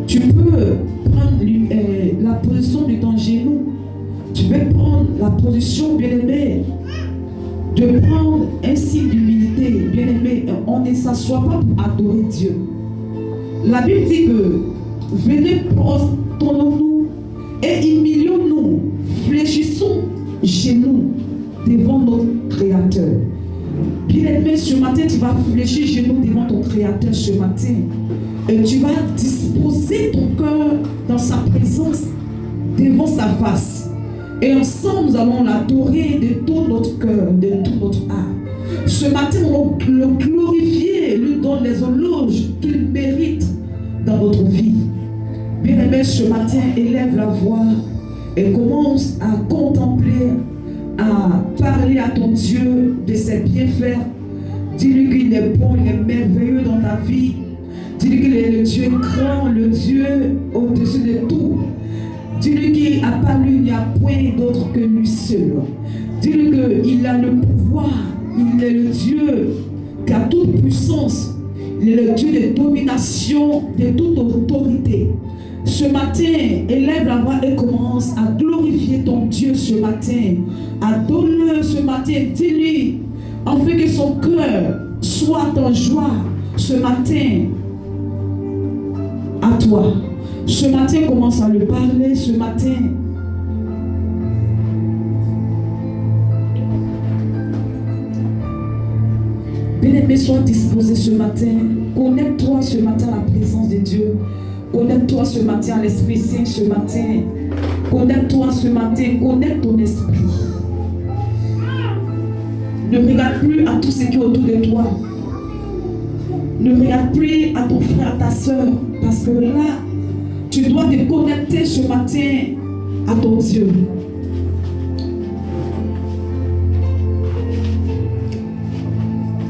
Tu peux prendre la position de ton genou. Tu peux prendre la position, bien-aimé, de prendre un signe d'humilité. Bien-aimé, on ne s'assoit pas pour adorer Dieu. La Bible dit que venez prosternons-nous et humilions-nous, fléchissons genoux devant notre Créateur. Bien-aimé, ce matin, tu vas fléchir genoux devant ton Créateur ce matin. Et tu vas disposer ton cœur dans sa présence, devant sa face. Et ensemble, nous allons l'adorer de tout notre cœur, de toute notre âme. Ce matin, nous allons le glorifier, lui donner les éloges qu'il mérite dans notre vie. Bien-aimé, ce matin, élève la voix et commence à contempler, à parler à ton Dieu de ses bienfaits. Dis-lui qu'il est bon, il est merveilleux dans ta vie. Dis-lui qu'il est le Dieu grand, le Dieu au-dessus de tout. Dis-lui qu'il n'a pas lui, il n'y a point d'autre que lui seul. Dis-lui qu'il a le pouvoir, il est le Dieu qui a toute puissance. Il est le Dieu de domination, de toute autorité. Ce matin, élève la voix et commence à glorifier ton Dieu ce matin. Adore-le ce matin. Dis-lui, en fait que son cœur soit en joie ce matin à toi. Ce matin, commence à lui parler. Ce matin, bien-aimé, sois disposé ce matin. Connecte-toi ce matin à la présence de Dieu. Connecte-toi ce matin à l'Esprit Saint ce matin. Connecte-toi ce matin. Connecte ton esprit. Ne regarde plus à tout ce qui est autour de toi. Ne regarde plus à ton frère, à ta soeur. Parce que là, tu dois te connecter ce matin à ton Dieu.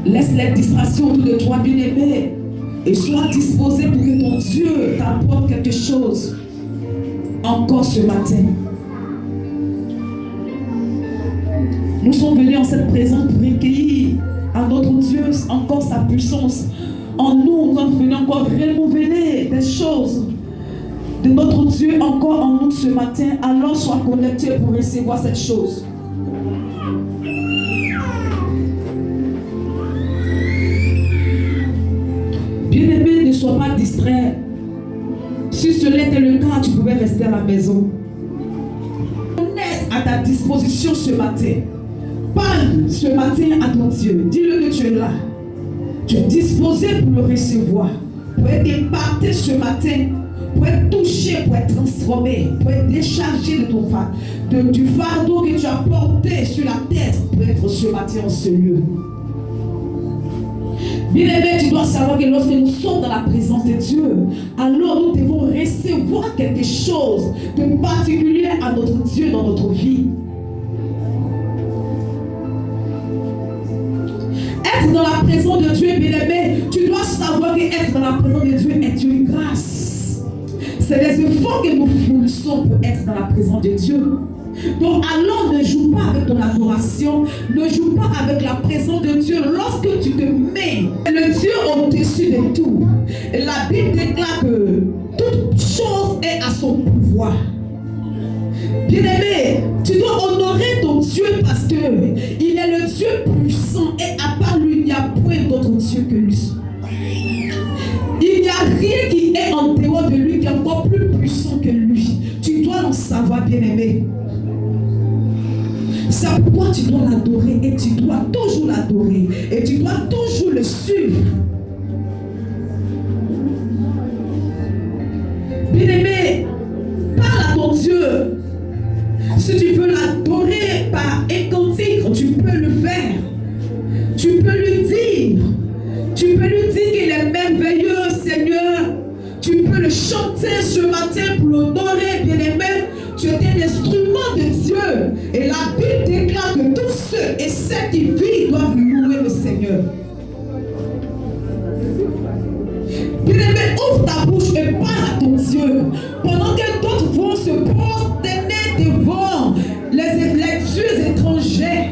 Laisse les distractions autour de toi, bien-aimé, et sois disposé pour que ton Dieu t'apporte quelque chose encore ce matin. Nous sommes venus en cette présence pour recueillir à notre Dieu encore sa puissance. En nous, nous sommes venus encore renouveler des choses de notre Dieu encore en nous ce matin. Alors sois connecté pour recevoir cette chose. Bien-aimé, ne sois pas distrait. Si cela était le cas, tu pouvais rester à la maison. On est à ta disposition ce matin. Parle ce matin à ton Dieu. Dis-le que tu es là. Tu es disposé pour le recevoir. Pour être impacté ce matin. Pour être touché, pour être transformé. Pour être déchargé de ton fardeau. Du fardeau que tu as porté sur la tête. Pour être ce matin en ce lieu. Bien-aimé, tu dois savoir que lorsque nous sommes dans la présence de Dieu, alors nous devons recevoir quelque chose de particulier à notre Dieu dans notre vie. Être dans la présence de Dieu, bien-aimé, tu dois savoir que être dans la présence de Dieu est une grâce. C'est les efforts que nous fournissons pour être dans la présence de Dieu. Donc alors ne joue pas avec ton adoration, ne joue pas avec la présence de Dieu lorsque tu te mets le Dieu au-dessus de tout. Et la Bible déclare que toute chose est à son pouvoir. Bien-aimé, tu dois honorer ton Dieu parce que il est le Dieu puissant et à part lui, il n'y a point d'autre Dieu que lui. Il n'y a rien qui est en dehors de lui qui est encore plus puissant que lui. Tu dois en savoir, bien-aimé. C'est pourquoi tu dois l'adorer et tu dois toujours l'adorer et tu dois toujours le suivre. Bien-aimé, parle à ton Dieu. Si tu veux l'adorer par un cantique, tu peux le faire. Tu peux lui dire. Tu peux lui dire qu'il est merveilleux, Seigneur. Tu peux le chanter ce matin pour l'honorer, bien-aimé. Tu es un instrument de Dieu. Et la Bible déclare que tous ceux et celles qui vivent doivent louer le Seigneur. Bien-aimé, ouvre ta bouche et parle à ton Dieu. Pendant que d'autres vont se prosterner devant les dieux étrangers.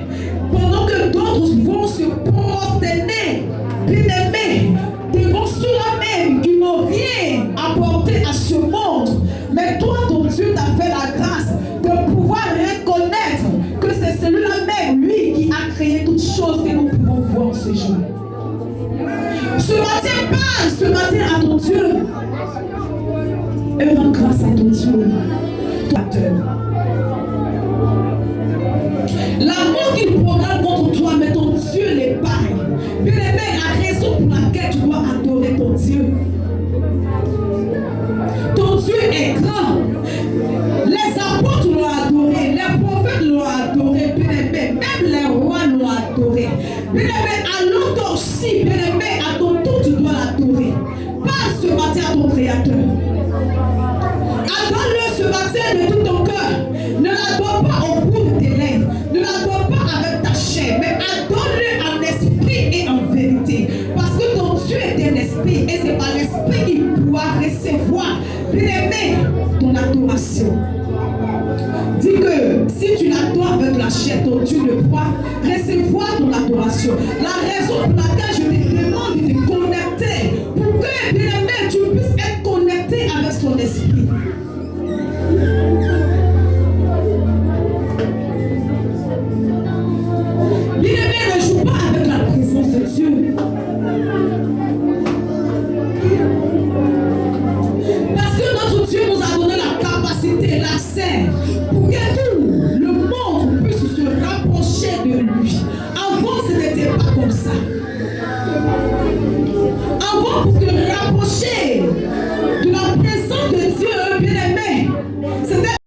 Pendant que d'autres vont se prosterner, bien-aimé, devant ceux-là même qui n'ont rien ce matin à ton Dieu et rends grâce à ton Dieu. L'amour qu'il programme contre toi, mais ton Dieu l'épargne. Bien-aimé, la raison pour laquelle tu dois adorer ton Dieu. Ton Dieu est grand. Les apôtres l'ont adoré, les prophètes l'ont adoré, bien-aimé, même les rois l'ont adoré. Bien-aimé, alors toi aussi, bien-aimé, à ton tour, tu dois l'adorer. Parle ce matin à ton Créateur. Adore